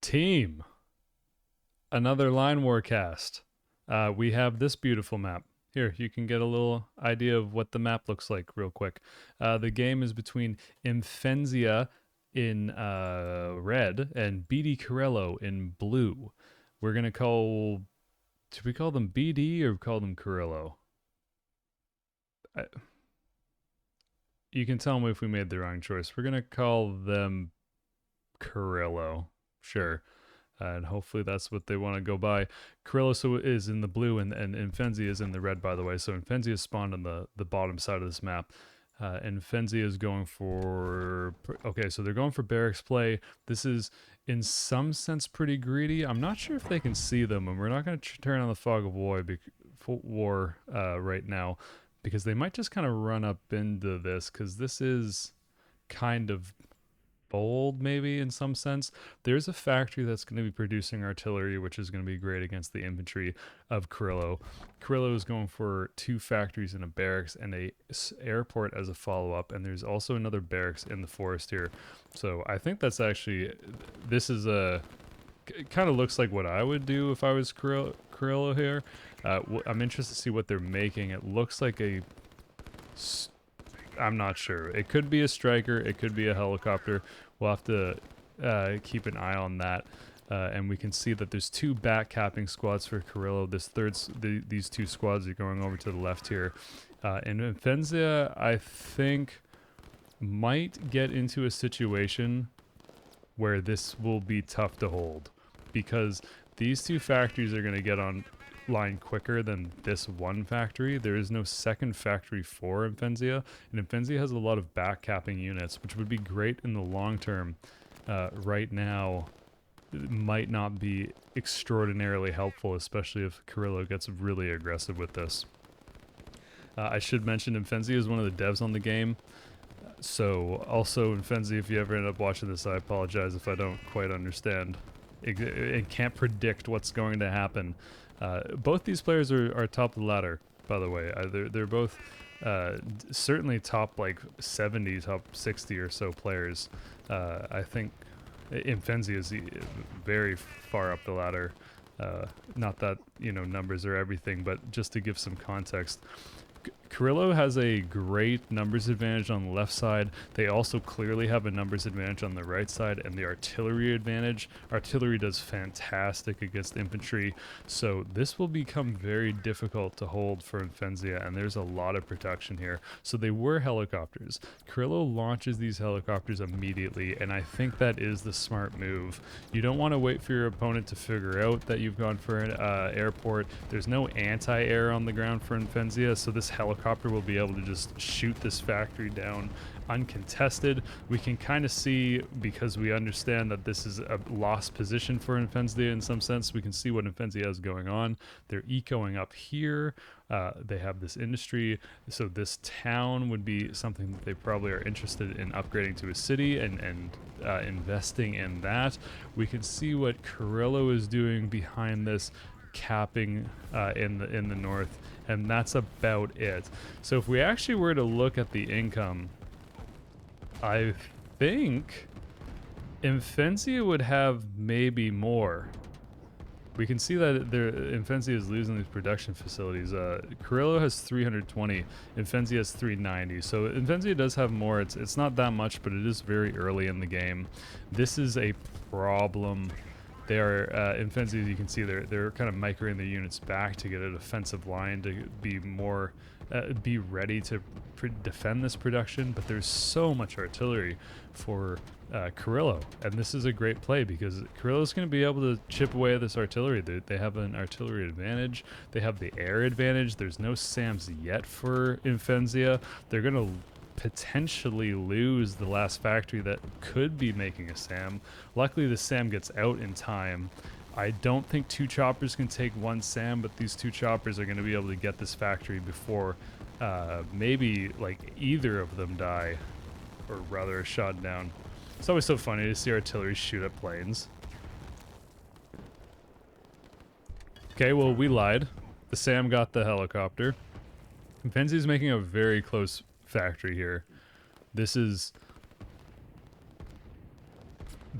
Team, another Line War cast. We have this beautiful map. Here, you can get a little idea of what the map looks like real quick. The game is between Imphenzia in red and BDCarrillo in blue. We're going to call... Should we call them BD or call them Carrillo? You can tell me if we made the wrong choice. We're going to call them Carrillo. Sure. And hopefully that's what they want to go by. Carrillo is in the blue, and Imphenzia is in the red, by the way. So Imphenzia is spawned on the bottom side of this map. Imphenzia is going for... Okay, so they're going for barracks play. This is, in some sense, pretty greedy. I'm not sure if they can see them, and we're not going to turn on the fog of war right now, because they might just kind of run up into this, because this is kind of bold, maybe, in some sense. There's a factory that's going to be producing artillery, which is going to be great against the infantry of Carrillo. Carrillo is going for 2 factories and a barracks and a airport as a follow-up, and there's also another barracks in the forest here. So I think that's actually... This is a... It kind of looks like what I would do if I was Carrillo here. I'm interested to see what they're making. It looks like a... I'm not sure. It could be a striker. It could be a helicopter. We'll have to keep an eye on that. And we can see that there's 2 back capping squads for Carrillo. These 2 squads are going over to the left here. And Imphenzia, I think, might get into a situation where this will be tough to hold, because these 2 factories are going to get on line quicker than this one factory. There is no second factory for Imphenzia, and Imphenzia has a lot of back capping units, which would be great in the long term. Right now, it might not be extraordinarily helpful, especially if Carrillo gets really aggressive with this. I should mention Imphenzia is one of the devs on the game. So also Imphenzia, if you ever end up watching this, I apologize if I don't quite understand. It can't predict what's going to happen. Both these players are top of the ladder, by the way. They're both certainly top like 70, top 60 or so players. I think Imphenzia is very far up the ladder. Not that, you know, numbers are everything, but just to give some context. Carrillo has a great numbers advantage on the left side. They also clearly have a numbers advantage on the right side, and the artillery advantage. Artillery does fantastic against infantry, so this will become very difficult to hold for Imphenzia, and there's a lot of protection here. So they were helicopters. Carrillo launches these helicopters immediately, and I think that is the smart move. You don't want to wait for your opponent to figure out that you've gone for an airport. There's no anti-air on the ground for Imphenzia, so this helicopter will be able to just shoot this factory down uncontested. We can kind of see, because we understand that this is a lost position for Imphenzia in some sense, we can see what Imphenzia has going on. They're ecoing up here. They have this industry, so this town would be something that they probably are interested in upgrading to a city and investing in that. We can see what Carrillo is doing behind this, capping in the north, and that's about it. So if we actually were to look at the income, I think Imphenzia would have maybe more. We can see that Imphenzia is losing these production facilities. Carrillo has 320, Imphenzia has 390. So Imphenzia does have more. It's not that much, but it is very early in the game. This is a problem. They are, Imphenzia, as you can see, they're kind of microing their units back to get a defensive line to be more, be ready to defend this production, but there's so much artillery for Carrillo, and this is a great play because Carrillo's going to be able to chip away at this artillery. They have an artillery advantage. They have the air advantage. There's no SAMs yet for Imphenzia. They're going to potentially lose the last factory that could be making a SAM. Luckily, the SAM gets out in time. I don't think 2 choppers can take 1 SAM, but these 2 choppers are going to be able to get this factory before maybe like either of them die, or rather are shot down. It's always so funny to see artillery shoot at planes. Okay, well, we lied. The SAM got the helicopter. Imphenzia's making a very close factory here. This is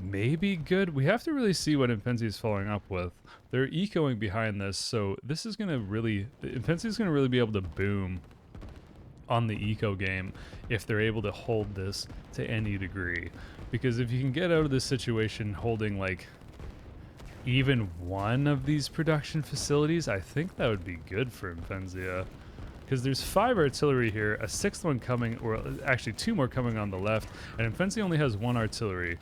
maybe good. We have to really see what Imphenzia is following up with. They're ecoing behind this, so this is going to really... Imphenzia is going to really be able to boom on the eco game if they're able to hold this to any degree. Because if you can get out of this situation holding like even one of these production facilities, I think that would be good for Imphenzia. Because there's 5 artillery here, a 6th one coming, or actually 2 more coming on the left, and Imphenzia only has 1 artillery.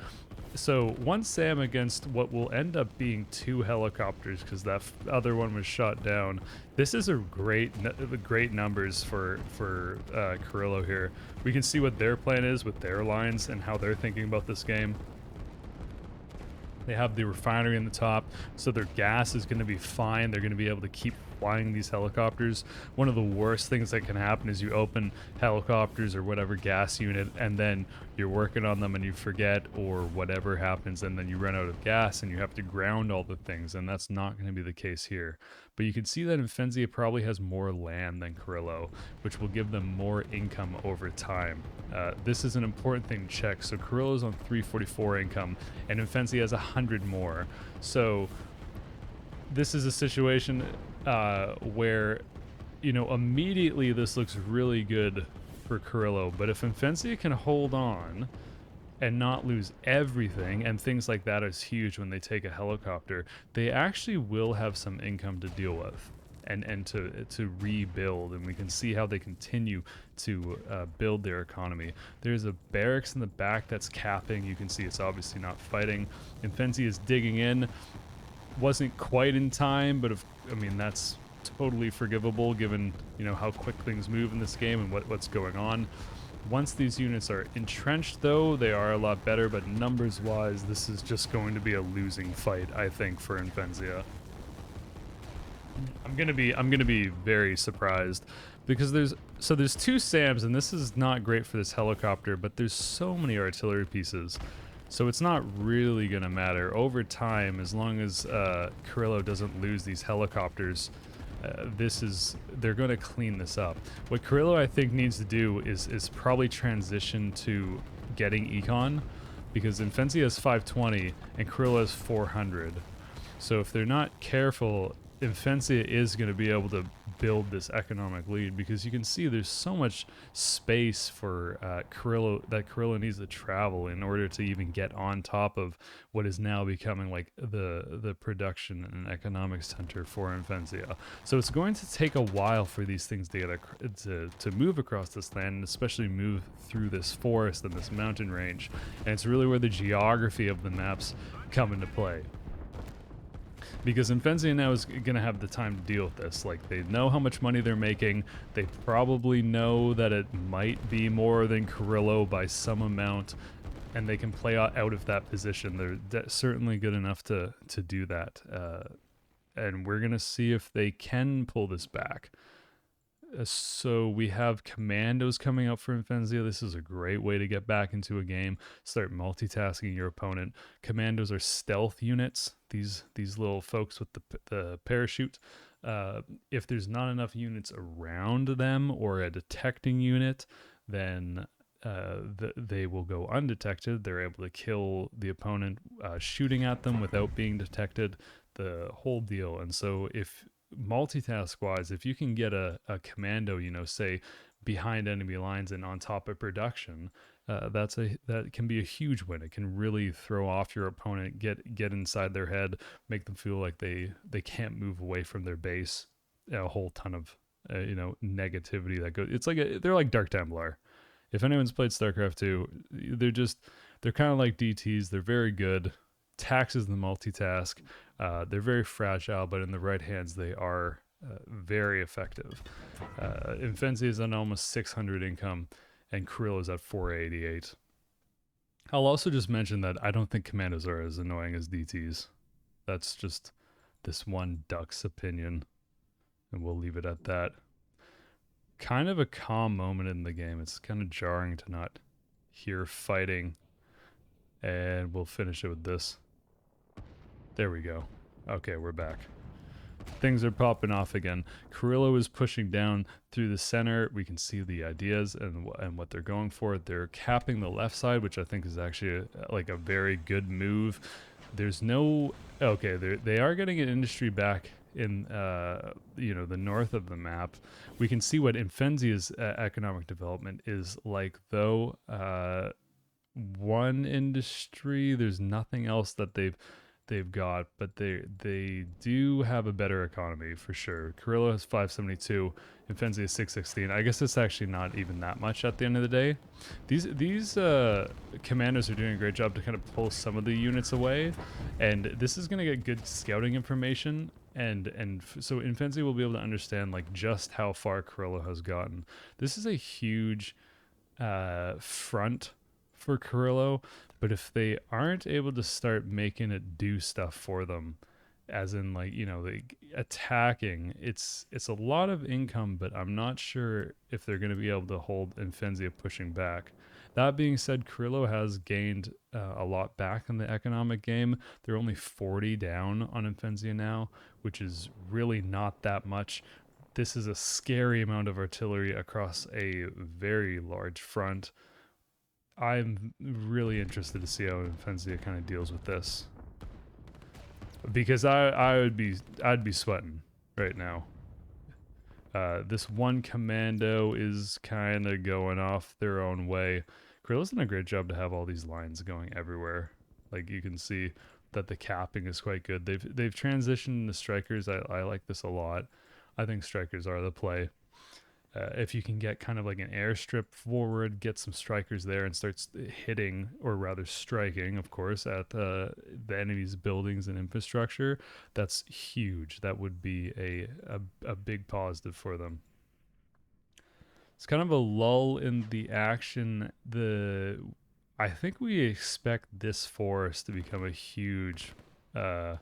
So 1 SAM against what will end up being 2 helicopters, because that other one was shot down. This is a great numbers for Carrillo here. We can see what their plan is with their lines and how they're thinking about this game. They have the refinery in the top, so their gas is going to be fine. They're going to be able to keep flying these helicopters. One of the worst things that can happen is you open helicopters or whatever gas unit, and then you're working on them and you forget, or whatever happens, and then you run out of gas and you have to ground all the things, and that's not going to be the case here. But you can see that Imphenzia probably has more land than Carrillo, which will give them more income over time. This is an important thing to check. So Carrillo's on 344 income, and Imphenzia has 100 more. So this is a situation where, you know, immediately this looks really good for Carrillo. But if Imphenzia can hold on and not lose everything, and things like that is huge when they take a helicopter, they actually will have some income to deal with and to rebuild, and we can see how they continue to build their economy. There's a barracks in the back that's capping. You can see it's obviously not fighting. Imphenzia is digging in. Wasn't quite in time, but I mean, that's totally forgivable given, you know, how quick things move in this game and what's going on. Once these units are entrenched, though, they are a lot better, but numbers-wise, this is just going to be a losing fight, I think, for Imphenzia. I'm gonna be very surprised because there's 2 SAMs, and this is not great for this helicopter, but there's so many artillery pieces, so it's not really gonna matter over time as long as Carrillo doesn't lose these helicopters. They're going to clean this up. What Carrillo, I think, needs to do is probably transition to getting econ, because Imphenzia has 520 and Carrillo has 400. So if they're not careful, Imphenzia is going to be able to build this economic lead, because you can see there's so much space for Carrillo that Carrillo needs to travel in order to even get on top of what is now becoming like the production and economic center for Imphenzia. So it's going to take a while for these things to move across this land, and especially move through this forest and this mountain range. And it's really where the geography of the maps come into play. Because Imphenzia now is going to have the time to deal with this. Like, they know how much money they're making. They probably know that it might be more than Carrillo by some amount, and they can play out of that position. They're certainly good enough to do that. And we're going to see if they can pull this back. So we have commandos coming up for Imphenzia. This is a great way to get back into a game. Start multitasking your opponent. Commandos are stealth units. These little folks with the parachute. If there's not enough units around them or a detecting unit, then they will go undetected. They're able to kill the opponent shooting at them without being detected. The whole deal. And so if multitask wise, if you can get a commando, you know, say behind enemy lines and on top of production, that can be a huge win. It can really throw off your opponent, get inside their head, make them feel like they can't move away from their base. A whole ton of negativity that goes. It's like they're like Dark Templar. If anyone's played StarCraft 2, they're kind of like DTs. They're very good. Taxes the multitask. They're very fragile, but in the right hands, they are very effective. Imphenzia is on almost 600 income, and Carrillo is at 488. I'll also just mention that I don't think commandos are as annoying as DTs. That's just this one duck's opinion, and we'll leave it at that. Kind of a calm moment in the game. It's kind of jarring to not hear fighting, and we'll finish it with this. There we go. Okay, we're back. things are popping off again. Carrillo is pushing down through the center. We can see the ideas and what they're going for. They're capping the left side, which I think is actually like a very good move. There's no okay. They are getting an industry back in you know, the north of the map. We can see what Imphenzia's economic development is like, though. One industry. There's nothing else that they've got, but they do have a better economy for sure. Carrillo has 572, Imphenzia is 616. I guess it's actually not even that much at the end of the day. These commanders are doing a great job to kind of pull some of the units away, and this is going to get good scouting information, and so Imphenzia will be able to understand like just how far Carrillo has gotten. This is a huge front for Carrillo, but if they aren't able to start making it do stuff for them, as in like, you know, they attacking, it's a lot of income, but I'm not sure if they're going to be able to hold Imphenzia pushing back. That being said, Carrillo has gained a lot back in the economic game. They're only 40 down on Imphenzia now, which is really not that much. This is a scary amount of artillery across a very large front. I'm really interested to see how Imphenzia kind of deals with this, because I'd be sweating right now. This one commando is kind of going off their own way. Carrillo's done a great job to have all these lines going everywhere. Like you can see that the capping is quite good. They've transitioned into strikers. I like this a lot. I think strikers are the play. If you can get kind of like an airstrip forward, get some strikers there and start hitting, or rather striking, of course, at the enemy's buildings and infrastructure, that's huge. That would be a big positive for them. It's kind of a lull in the action. I think we expect this forest to become a huge, you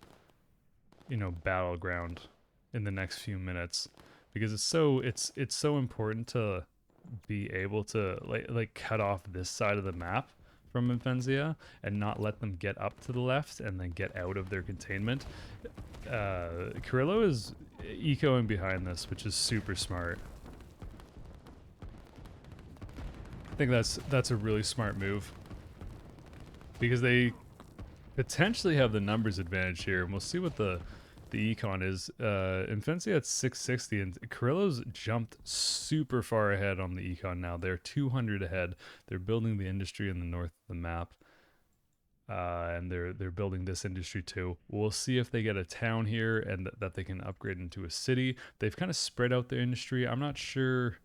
know, battleground in the next few minutes, because it's so important to be able to like cut off this side of the map from Imphenzia and not let them get up to the left and then get out of their containment. Carrillo is ecoing behind this, which is super smart. I think that's a really smart move, because they potentially have the numbers advantage here, and we'll see what the econ is. Imphenzia at 660, and Carrillo's jumped super far ahead on the econ now. They're 200 ahead. They're building the industry in the north of the map, and they're building this industry too. We'll see if they get a town here and that they can upgrade into a city. They've kind of spread out their industry. I'm not sure,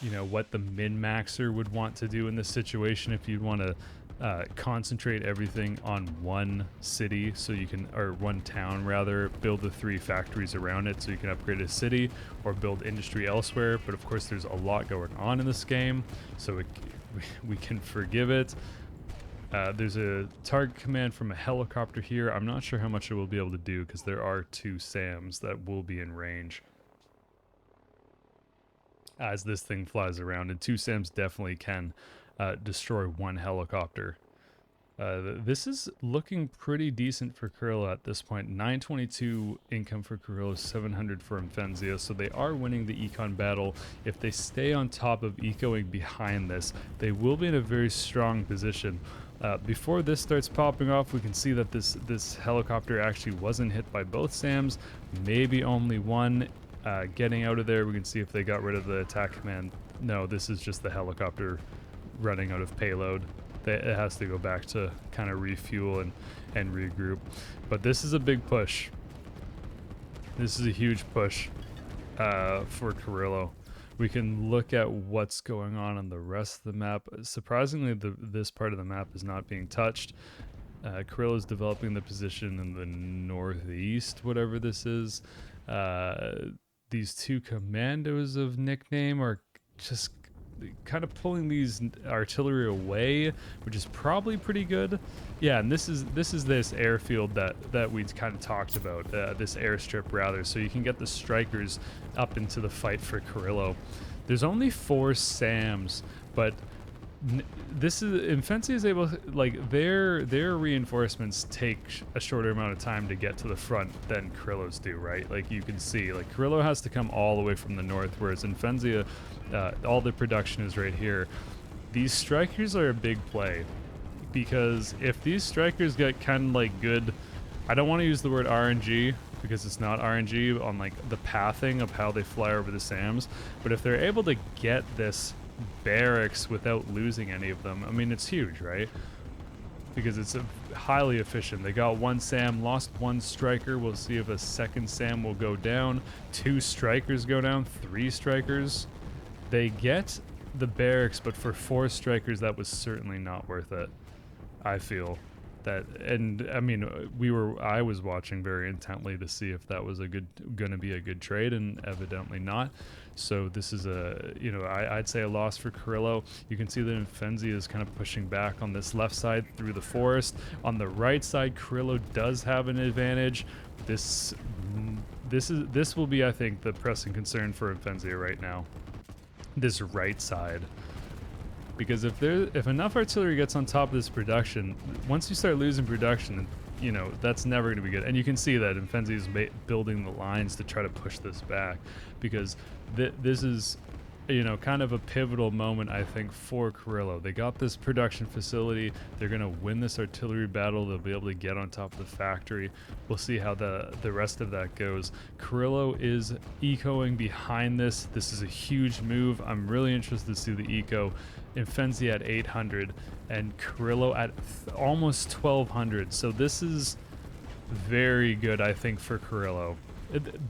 you know, what the min-maxer would want to do in this situation. If you'd want to concentrate everything on one city, so you can, or one town rather, build the 3 factories around it so you can upgrade a city or build industry elsewhere. But of course there's a lot going on in this game, so we can forgive it. There's a target command from a helicopter here. I'm not sure how much it will be able to do, because there are 2 SAMs that will be in range as this thing flies around, and 2 SAMs definitely can destroy 1 helicopter. This is looking pretty decent for Carrillo at this point. 922 income for Carrillo, 700 for Imphenzia, so they are winning the econ battle. If they stay on top of ecoing behind this, they will be in a very strong position. Before this starts popping off, we can see that this helicopter actually wasn't hit by both SAMs, maybe only one. Getting out of there, we can see if they got rid of the attack command. No, this is just the helicopter running out of payload. It has to go back to kind of refuel and regroup. But this is a big push. This is a huge push for Carrillo. We can look at what's going on the rest of the map. Surprisingly, this part of the map is not being touched. Carrillo is developing the position in the northeast, whatever this is. These 2 commandos of nickname are just kind of pulling these artillery away, which is probably pretty good. Yeah, and this is this airfield that we kind of talked about, this airstrip rather, so you can get the strikers up into the fight for Carrillo. There's only 4 SAMs, but This is Imphenzia is able to, like their reinforcements take a shorter amount of time to get to the front than Carrillo's do, right? Like you can see, like Carrillo has to come all the way from the north, whereas Imphenzia, all the production is right here. These strikers are a big play because if these strikers get kind of like good, I don't want to use the word RNG because it's not RNG on like the pathing of how they fly over the SAMs, but if they're able to get this barracks without losing any of them, I mean, it's huge, right? Because it's highly efficient. They got one SAM, lost one striker. We'll see if a second SAM will go down. 2 strikers go down, 3 strikers. They get the barracks, but for 4 strikers, that was certainly not worth it, I feel. That, and I mean, I was watching very intently to see if that was gonna be a good trade, and evidently not. So this is I'd say a loss for Carrillo. You can see that Imphenzia is kind of pushing back on this left side through the forest. On the right side, Carrillo does have an advantage. This will be, I think, the pressing concern for Imphenzia right now. This right side. Because if enough artillery gets on top of this production, once you start losing production, you know, that's never going to be good. And you can see that Imphenzia is building the lines to try to push this back, because this is, you know, kind of a pivotal moment, I think, for Carrillo. They got this production facility. They're going to win this artillery battle. They'll be able to get on top of the factory. We'll see how the rest of that goes. Carrillo is ecoing behind this. This is a huge move. I'm really interested to see the eco. Imphenzia at 800 and Carrillo at almost 1200. So this is very good, I think, for Carrillo.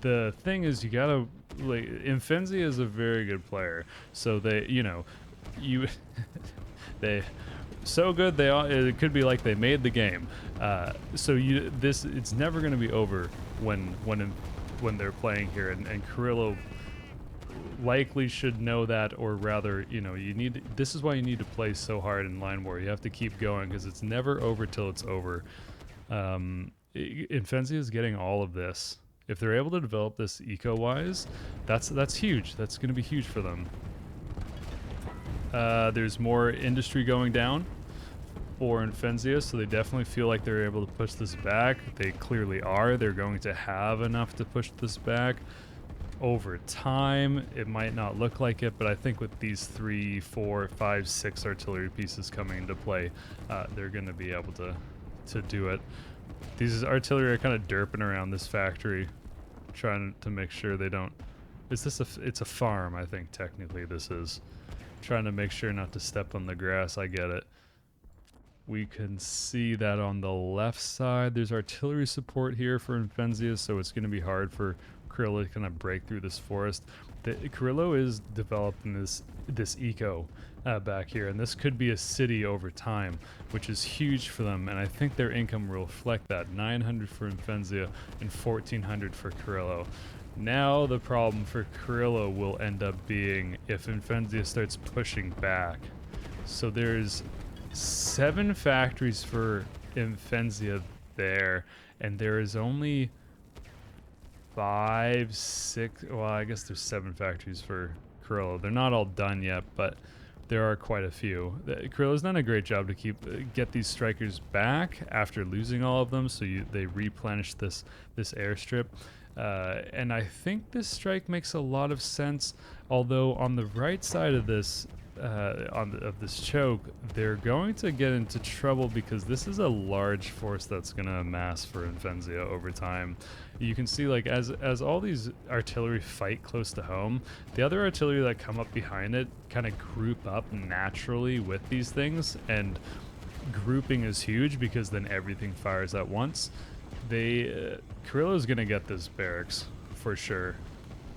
The thing is, you gotta, like, Imphenzia is a very good player. So they, you know, they so good they all, it could be like they made the game. It's never gonna be over when they're playing here, and Carrillo likely should know that, or rather, you know, this is why you need to play so hard in line war. You have to keep going because it's never over till it's over. Imphenzia is getting all of this. If they're able to develop this eco-wise, that's huge. That's going to be huge for them. There's more industry going down for Imphenzia, so they definitely feel like they're able to push this back. They clearly are. They're going to have enough to push this back. Over time, it might not look like it, but I think with these 3, 4, 5, 6 artillery pieces coming into play, they're going to be able to do it. These artillery are kind of derping around this factory, trying to make sure they don't. It's a farm, I think technically this is. Trying to make sure not to step on the grass. I get it. We can see that on the left side, there's artillery support here for Imphenzia, so it's going to be hard for Carrillo to kind of break through this forest. Carrillo is developing this eco back here, and this could be a city over time, which is huge for them, and I think their income will reflect that. 900 for Imphenzia and 1400 for Carrillo. Now the problem for Carrillo will end up being if Imphenzia starts pushing back. So there's 7 factories for Imphenzia there, and there is only 5, 6, well, I guess there's 7 factories for Carrillo. They're not all done yet, but there are quite a few. Carrillo's done a great job to get these strikers back after losing all of them, so they replenish this airstrip. And I think this strike makes a lot of sense, although on the right side of this of this choke, they're going to get into trouble because this is a large force that's going to amass for Imphenzia over time. You can see, like, as all these artillery fight close to home, the other artillery that come up behind it kind of group up naturally with these things, and grouping is huge because then everything fires at once. Carrillo's going to get this barracks for sure.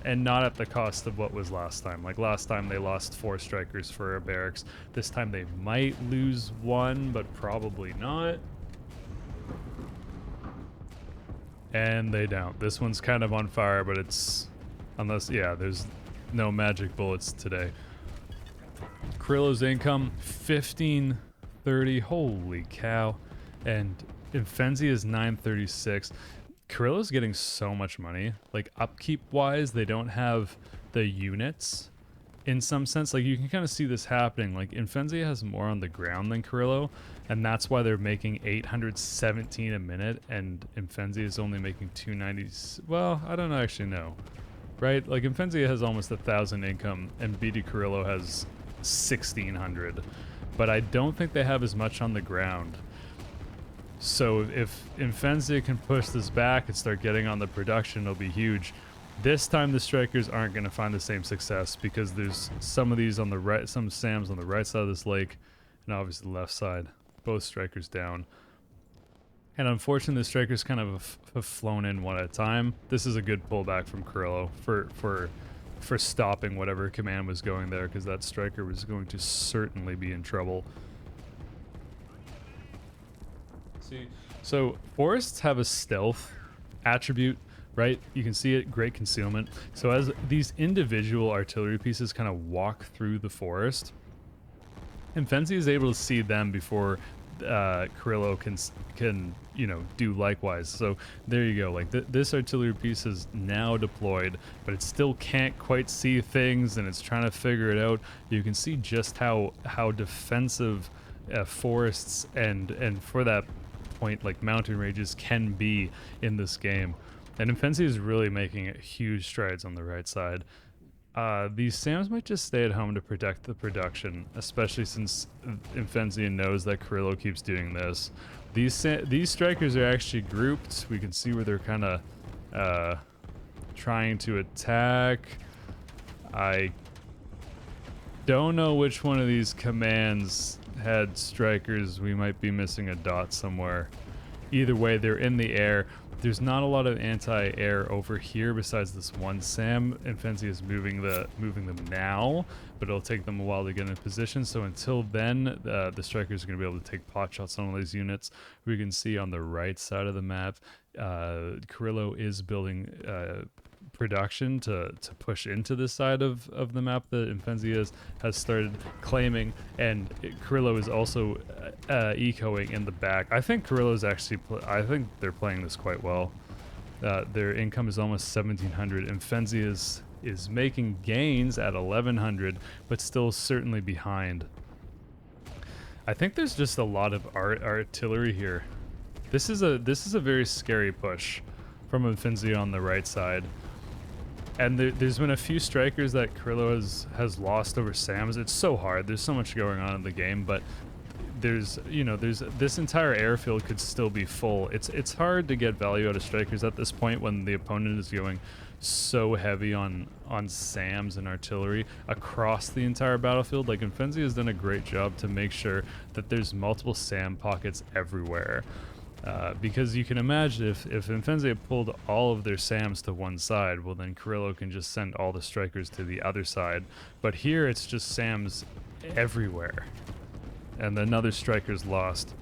And not at the cost of what was last time. Like last time they lost 4 strikers for a barracks. This time they might lose 1, but probably not. And they don't. This one's kind of on fire, but it's... there's no magic bullets today. Carrillo's income, 1530. Holy cow. And Imphenzia is 936. Carrillo's getting so much money. Like, upkeep wise, they don't have the units in some sense. Like, you can kind of see this happening. Like, Imphenzia has more on the ground than Carrillo, and that's why they're making 817 a minute, and Imphenzia is only making 290. Well, I don't actually know, right? Like, Imphenzia has almost 1,000 income, and BDCarrillo has 1,600, but I don't think they have as much on the ground. So if Imphenzia can push this back and start getting on the production, it'll be huge. This time the strikers aren't going to find the same success because there's some of these on the right, some SAMs on the right side of this lake, and obviously the left side. Both strikers down. And unfortunately the strikers kind of have flown in one at a time. This is a good pullback from Carrillo for stopping whatever command was going there, because that striker was going to certainly be in trouble. See, so forests have a stealth attribute, right? You can see it, great concealment. So as these individual artillery pieces kind of walk through the forest, Imphenzia is able to see them before Carrillo can you know, do likewise. So there you go. Like this artillery piece is now deployed, but it still can't quite see things, and it's trying to figure it out. You can see just how defensive forests and for that point, like mountain ranges can be in this game. And Imphenzia is really making huge strides on the right side. These SAMs might just stay at home to protect the production, especially since Imphenzia knows that Carrillo keeps doing this. These strikers are actually grouped. We can see where they're kind of trying to attack. I don't know which one of these commands had strikers. We might be missing a dot somewhere. Either way, they're in the air. There's not a lot of anti-air over here besides this one SAM. Imphenzia is moving them now, but it'll take them a while to get in position. So until then, the strikers are going to be able to take pot shots on all these units. We can see on the right side of the map, Carrillo is building production to push into this side of the map that Imphenzia has started claiming, and Carrillo is also ecoing in the back. I think Carrillo's actually I think they're playing this quite well. Their income is almost 1,700. Imphenzia is making gains at 1,100, but still certainly behind. I think there's just a lot of artillery here. This is a very scary push from Imphenzia on the right side. And there's been a few strikers that Carrillo has lost over SAMs. It's so hard. There's so much going on in the game, but there's this entire airfield could still be full. It's hard to get value out of strikers at this point when the opponent is going so heavy on SAMs and artillery across the entire battlefield. Like, Imphenzia has done a great job to make sure that there's multiple SAM pockets everywhere. Because you can imagine if Imphenzia pulled all of their SAMs to one side, well then Carrillo can just send all the strikers to the other side. But here it's just SAMs everywhere. And another striker's lost.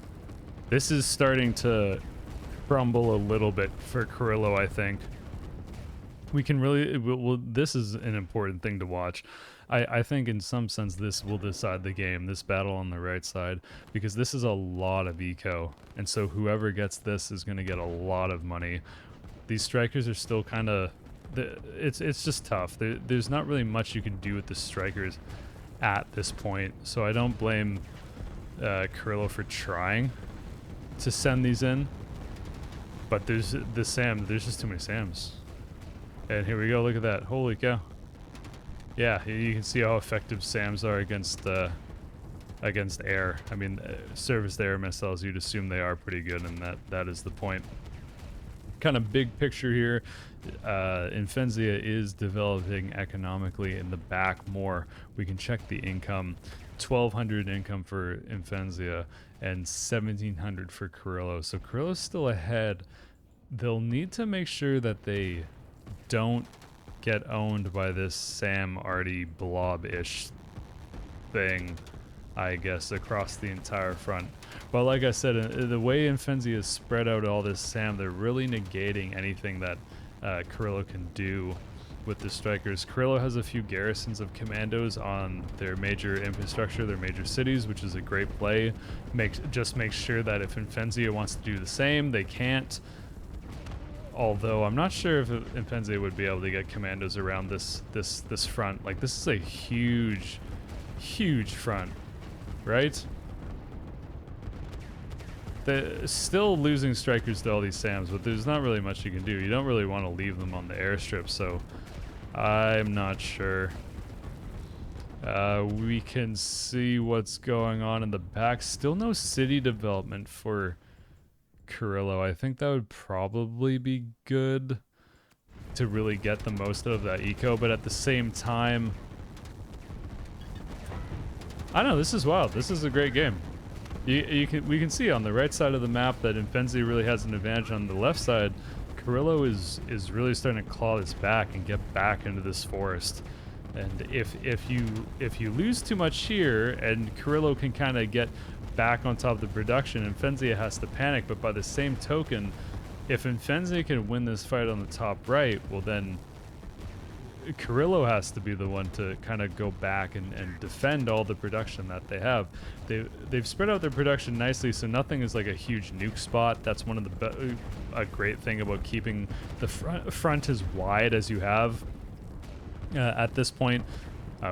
This is starting to crumble a little bit for Carrillo, I think. We can really, this is an important thing to watch. I think in some sense this will decide the game, this battle on the right side, because this is a lot of eco, and so whoever gets this is going to get a lot of money. These strikers are still kind of, it's just tough. There's not really much you can do with the strikers at this point, so I don't blame Carrillo for trying to send these in, but there's just too many SAMs. And here we go, look at that, holy cow. Yeah, you can see how effective SAMs are against air. I mean, service air missiles, you'd assume they are pretty good, and that is the point. Kind of big picture here, Imphenzia is developing economically in the back more. We can check the income. 1,200 income for Imphenzia and 1,700 for Carrillo. So Carrillo's still ahead. They'll need to make sure that they don't get owned by this SAM arty blob-ish thing, I guess, across the entire front. But like I said, the way Imphenzia has spread out all this SAM, they're really negating anything that Carrillo can do with the strikers. Carrillo has a few garrisons of commandos on their major infrastructure, their major cities, which is a great play. Just make sure that if Imphenzia wants to do the same, they can't. Although I'm not sure if Imphenzia would be able to get commandos around this front. Like, this is a huge front, right? They're still losing strikers to all these SAMs, but there's not really much you can do. You don't really want to leave them on the airstrip, so I'm not sure. We can see what's going on in the back. Still no city development for Carrillo. I think that would probably be good to really get the most out of that eco, but at the same time, I don't know, this is wild. This is a great game. We can see on the right side of the map that Imphenzia really has an advantage. On the left side, Carrillo is really starting to claw this back and get back into this forest. And if you lose too much here, and Carrillo can kind of get back on top of the production, Imphenzia has to panic. But by the same token, if Imphenzia can win this fight on the top right, well then Carrillo has to be the one to kind of go back and defend all the production that they have. They've spread out their production nicely, so nothing is like a huge nuke spot. That's one of the a great thing about keeping the front as wide as you have at this point.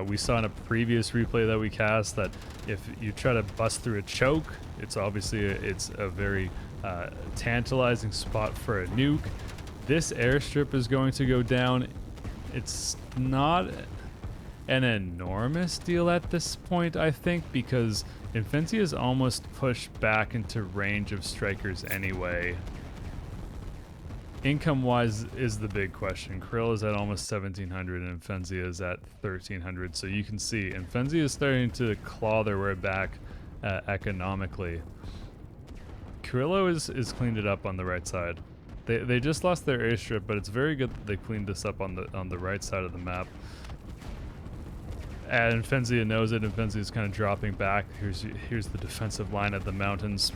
We saw in a previous replay that we cast that if you try to bust through a choke, it's obviously it's a very tantalizing spot for a nuke. This airstrip is going to go down. It's not an enormous deal at this point, I think, because Imphenzia is almost pushed back into range of strikers anyway. Income-wise is the big question. Krill is at almost 1,700 and Imphenzia is at 1,300. So you can see Imphenzia is starting to claw their way back economically. Carrillo is cleaned it up on the right side. They just lost their airstrip, but it's very good that they cleaned this up on the right side of the map. And Imphenzia knows it. Imphenzia is kind of dropping back. Here's the defensive line at the mountains.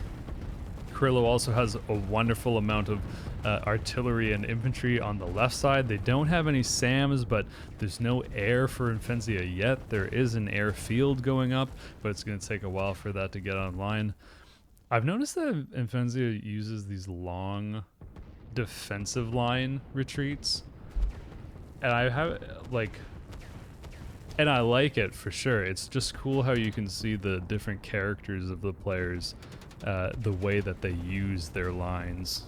Carrillo also has a wonderful amount of artillery and infantry on the left side. They don't have any SAMs, but there's no air for Imphenzia yet. There is an airfield going up, but it's going to take a while for that to get online. I've noticed that Imphenzia uses these long defensive line retreats, and I like it for sure. It's just cool how you can see the different characters of the players, the way that they use their lines.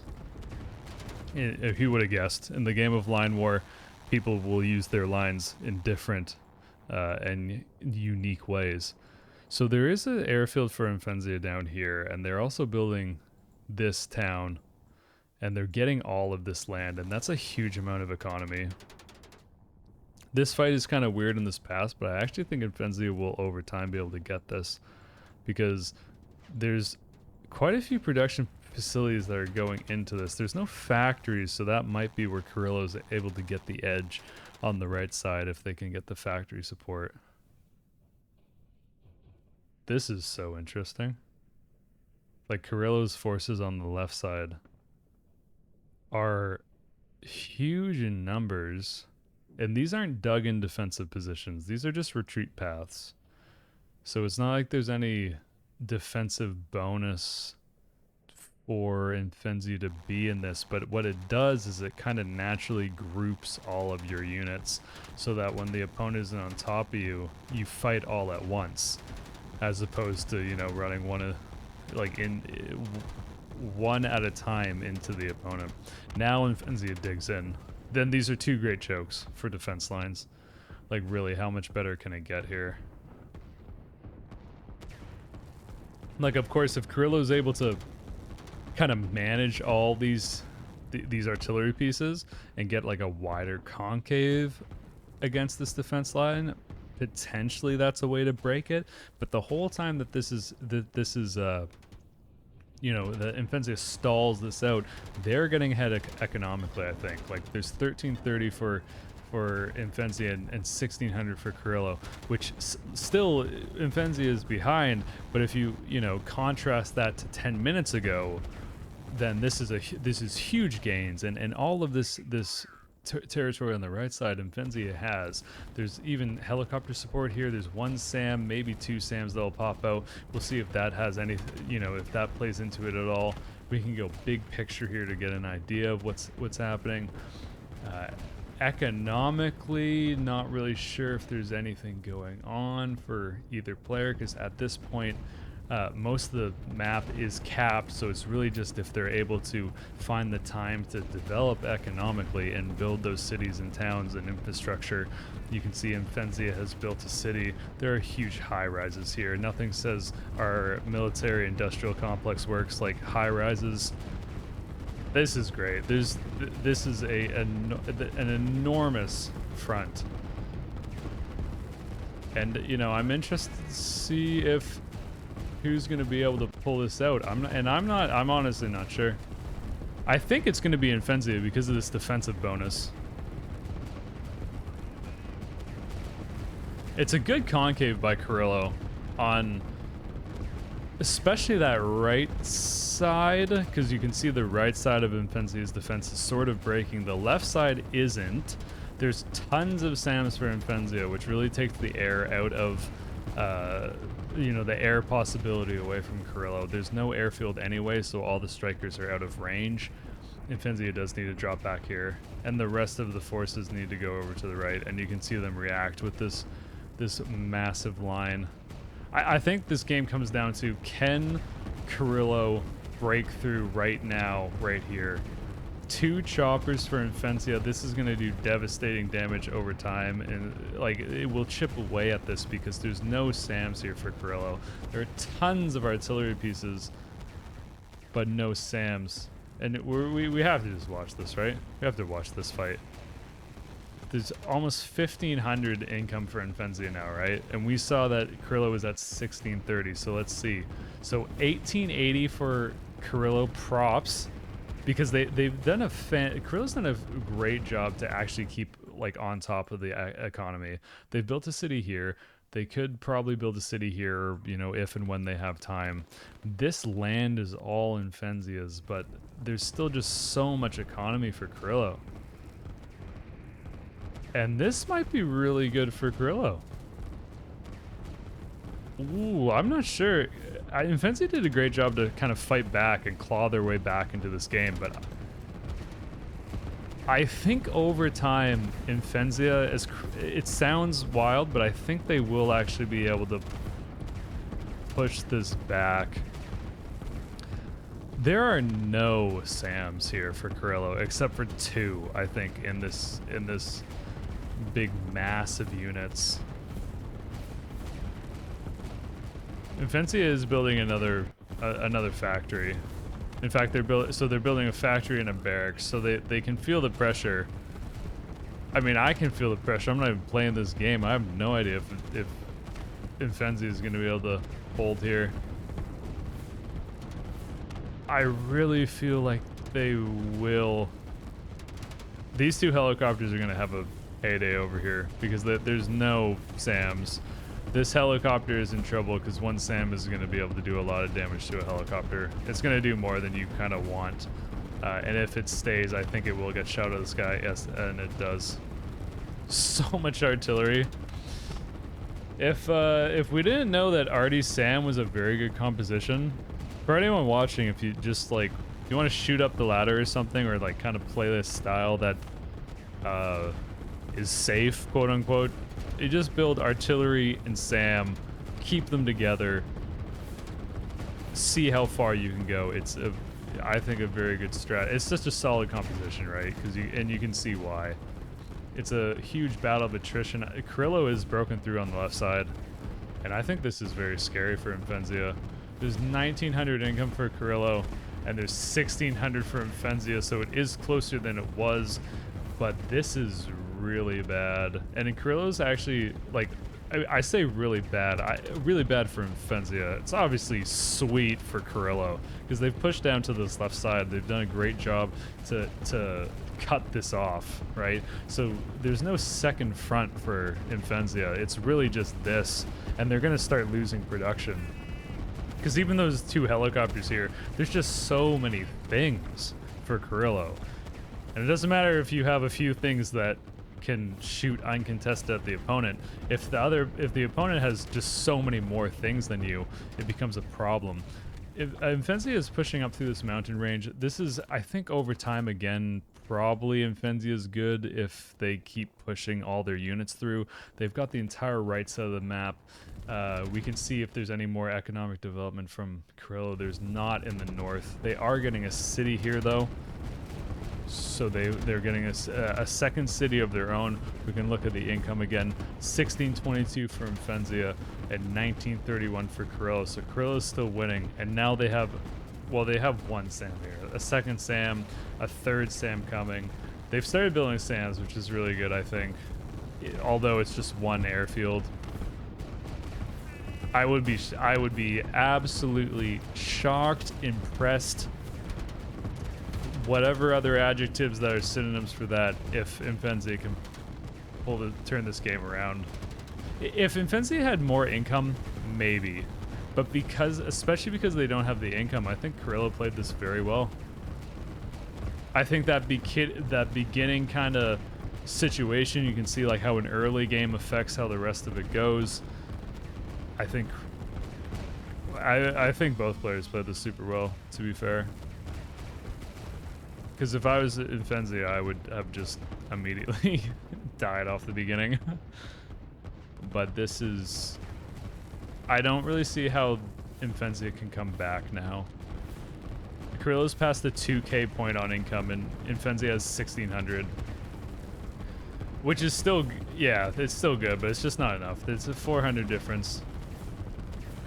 If you would have guessed, in the game of Line War, people will use their lines in different and unique ways. So there is an airfield for Imphenzia down here, and they're also building this town, and they're getting all of this land, and that's a huge amount of economy. This fight is kind of weird in this past, but I actually think Imphenzia will over time be able to get this, because there's quite a few production facilities that are going into this. There's no factories, so that might be where Carrillo is able to get the edge on the right side if they can get the factory support. This is so interesting. Like, Carrillo's forces on the left side are huge in numbers, and these aren't dug in defensive positions. These are just retreat paths. So it's not like there's any defensive bonus for Imphenzia to be in this, but what it does is it kind of naturally groups all of your units so that when the opponent is on top of you, you fight all at once, as opposed to, you know, running one at a time into the opponent. Now Imphenzia digs in. Then these are two great chokes for defense lines. Like, really, how much better can it get here? Like, of course, if Carrillo's able to kind of manage all these artillery pieces and get like a wider concave against this defense line, potentially that's a way to break it. But the whole time that this is you know, the Imphenzia stalls this out, they're getting ahead economically, I think. Like, there's 1,330 for Imphenzia and 1,600 for Carrillo, which still Imphenzia is behind. But if you know, contrast that to 10 minutes ago, then this is huge gains, and all of this territory on the right side Imphenzia has. There's even helicopter support here. There's one SAM, maybe two SAMs that'll pop out. We'll see if that has any, you know, if that plays into it at all. We can go big picture here to get an idea of what's happening. Economically, not really sure if there's anything going on for either player, because at this point most of the map is capped, so it's really just if they're able to find the time to develop economically and build those cities and towns and infrastructure. You can see Imphenzia has built a city. There are huge high rises here. Nothing says our military industrial complex works like high rises. This is great. This is an enormous front, and you know, I'm interested to see if who's going to be able to pull this out. I'm honestly not sure. I think it's going to be Imphenzia because of this defensive bonus. It's a good concave by Carrillo on especially that right side, because you can see the right side of Imphenzia's defense is sort of breaking. The left side isn't. There's tons of SAMs for Imphenzia, which really takes the air out of you know, the air possibility away from Carrillo. There's no airfield anyway, so all the strikers are out of range. Imphenzia does need to drop back here, and the rest of the forces need to go over to the right, and you can see them react with this massive line. I think this game comes down to, can Carrillo break through right now, right here? 2 choppers for Imphenzia. This is going to do devastating damage over time, and like it will chip away at this because there's no SAMs here for Carrillo. There are tons of artillery pieces, but no SAMs, and we have to just watch this, right? We have to watch this fight. There's almost 1,500 income for Imphenzia now, right? And we saw that Carrillo was at 1,630, so let's see. So 1,880 for Carrillo props, because they've done Carrillo's done a great job to actually keep like on top of the economy. They've built a city here. They could probably build a city here, you know, if and when they have time. This land is all Imphenzia's, but there's still just so much economy for Carrillo. And this might be really good for Carrillo. Ooh, I'm not sure. Imphenzia did a great job to kind of fight back and claw their way back into this game, but I think over time, Imphenzia, it sounds wild, but I think they will actually be able to push this back. There are no SAMs here for Carrillo, except for 2, I think, in this big mass of units. Imphenzia is building another factory. In fact, they're building a factory and a barracks, so they can feel the pressure. I mean, I can feel the pressure. I'm not even playing this game. I have no idea if Imphenzia is going to be able to hold here. I really feel like they will. These 2 helicopters are going to have a heyday over here because there's no SAMs. This helicopter is in trouble because 1 SAM is going to be able to do a lot of damage to a helicopter. It's going to do more than you kind of want. And if it stays, I think it will get shot out of the sky. Yes, and it does. So much artillery. If we didn't know that Artie's SAM was a very good composition, for anyone watching, if you just like, you want to shoot up the ladder or something, or like kind of play this style that is safe, quote unquote, you just build artillery and SAM, keep them together, see how far you can go. It's I think a very good strat. It's just a solid composition, right? Because you can see why. It's a huge battle of attrition. Carrillo is broken through on the left side, and I think this is very scary for Imphenzia. There's 1,900 income for Carrillo, and there's 1,600 for Imphenzia, so it is closer than it was, but this is really bad. And in Carrillo's actually, like, I say really bad. Really bad for Imphenzia. It's obviously sweet for Carrillo because they've pushed down to this left side. They've done a great job to cut this off, right? So there's no second front for Imphenzia. It's really just this, and they're gonna start losing production because even those 2 helicopters here, there's just so many things for Carrillo, and it doesn't matter if you have a few things that can shoot uncontested at the opponent. If the opponent has just so many more things than you, it becomes a problem. if Imphenzia is pushing up through this mountain range, this is, I think, over time again, probably Imphenzia is good if they keep pushing all their units through. They've got the entire right side of the map. We can see if there's any more economic development from Carrillo. There's not in the north. They are getting a city here, though. So they're getting a second city of their own. We can look at the income again. 1622 for Imphenzia and 1931 for Carrillo. So Carrillo's still winning. And now they have, well, they have one SAM here. A second SAM, a third SAM coming. They've started building SAMs, which is really good, I think. Although it's just one airfield. I would be absolutely shocked, impressed, whatever other adjectives that are synonyms for that, if Imphenzia can turn this game around. If Imphenzia had more income, maybe. But especially because they don't have the income, I think Carrillo played this very well. I think that beginning kind of situation, you can see like how an early game affects how the rest of it goes. I think both players played this super well, to be fair. Because if I was Imphenzia, I would have just immediately died off the beginning. But this is... I don't really see how Imphenzia can come back now. Carrillo's past the 2k point on income, and Imphenzia has 1600. Which is still... yeah, it's still good, but it's just not enough. It's a 400 difference.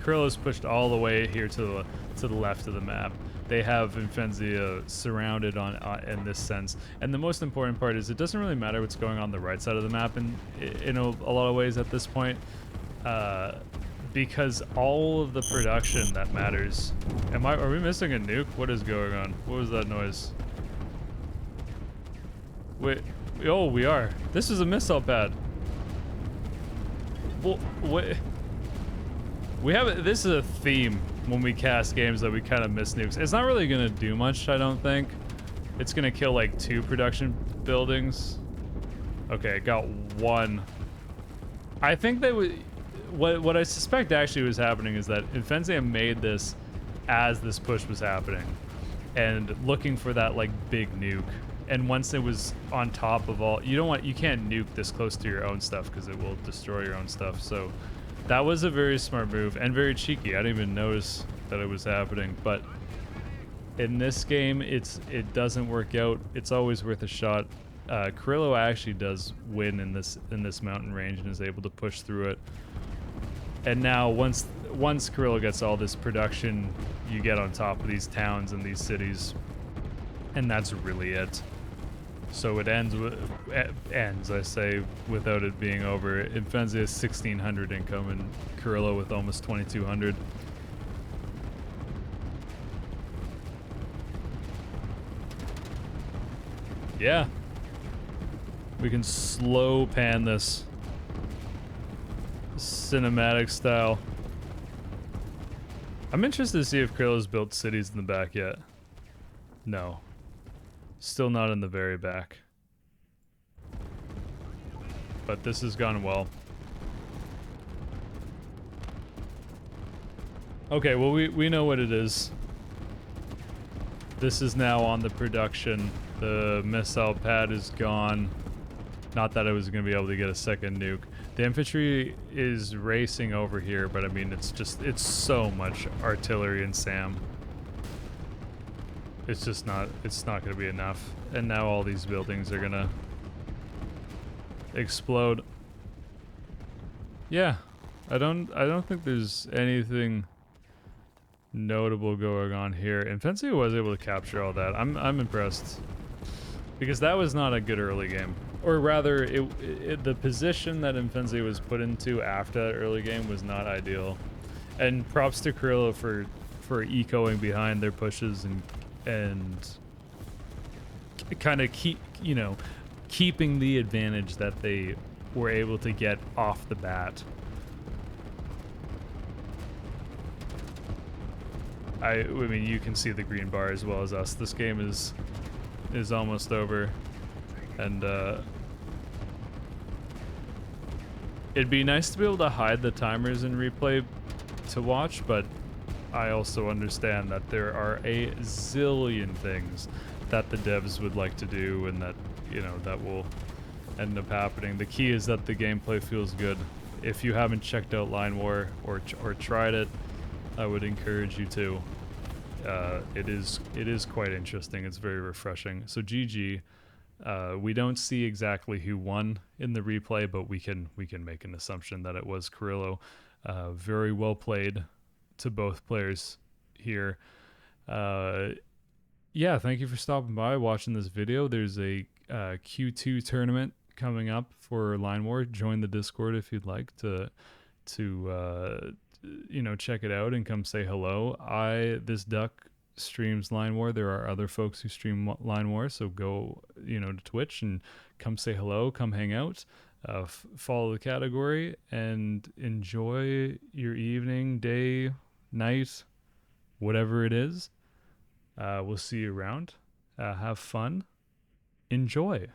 Carrillo's pushed all the way here to the left of the map. They have Imphenzia surrounded in this sense. And the most important part is it doesn't really matter what's going on the right side of the map in a lot of ways at this point. Because all of the production that matters. Are we missing a nuke? What is going on? What was that noise? Wait, oh, we are. This is a missile pad. Well, wait. This is a theme when we cast games that we kind of miss nukes. It's not really going to do much, I don't think. It's going to kill like 2 production buildings. Okay, got 1. I think they would... What I suspect actually was happening is that Imphenzia made this as this push was happening and looking for that like big nuke. And once it was on top of all... You can't nuke this close to your own stuff because it will destroy your own stuff. So that was a very smart move and very cheeky. I didn't even notice that it was happening, but in this game, it doesn't work out. It's always worth a shot. Carrillo actually does win in this mountain range and is able to push through it. And now once Carrillo gets all this production, you get on top of these towns and these cities, and that's really it. So it ends, I say, without it being over. Imphenzia is 1600 income and Carrillo with almost 2200. Yeah. We can slow pan this. Cinematic style. I'm interested to see if Carrillo's built cities in the back yet. No. Still not in the very back. But this has gone well. Okay, well we know what it is. This is now on the production. The missile pad is gone. Not that I was going to be able to get a second nuke. The infantry is racing over here, but I mean, it's so much artillery and SAM. It's not going to be enough. And now all these buildings are going to explode. Yeah, I don't think there's anything notable going on here. Imphenzia was able to capture all that. I'm impressed. Because that was not a good early game. Or rather, the position that Imphenzia was put into after that early game was not ideal. And props to Carrillo for ecoing behind their pushes and kind of keeping the advantage that they were able to get off the bat. I mean, you can see the green bar as well as us. This game is almost over, and it'd be nice to be able to hide the timers in replay to watch, but I also understand that there are a zillion things that the devs would like to do, and that, you know, that will end up happening. The key is that the gameplay feels good. If you haven't checked out Line War or tried it, I would encourage you to. It is quite interesting. It's very refreshing. So GG. We don't see exactly who won in the replay, but we can make an assumption that it was Carrillo. Very well played to both players here. Yeah, thank you for stopping by, watching this video. There's a Q2 tournament coming up for Line War. Join the Discord if you'd like to you know, check it out and come say hello. This duck streams Line War. There are other folks who stream Line War, so go, you know, to Twitch and come say hello, come hang out, follow the category, and enjoy your evening, day, night, whatever it is. We'll see you around. Have fun. Enjoy.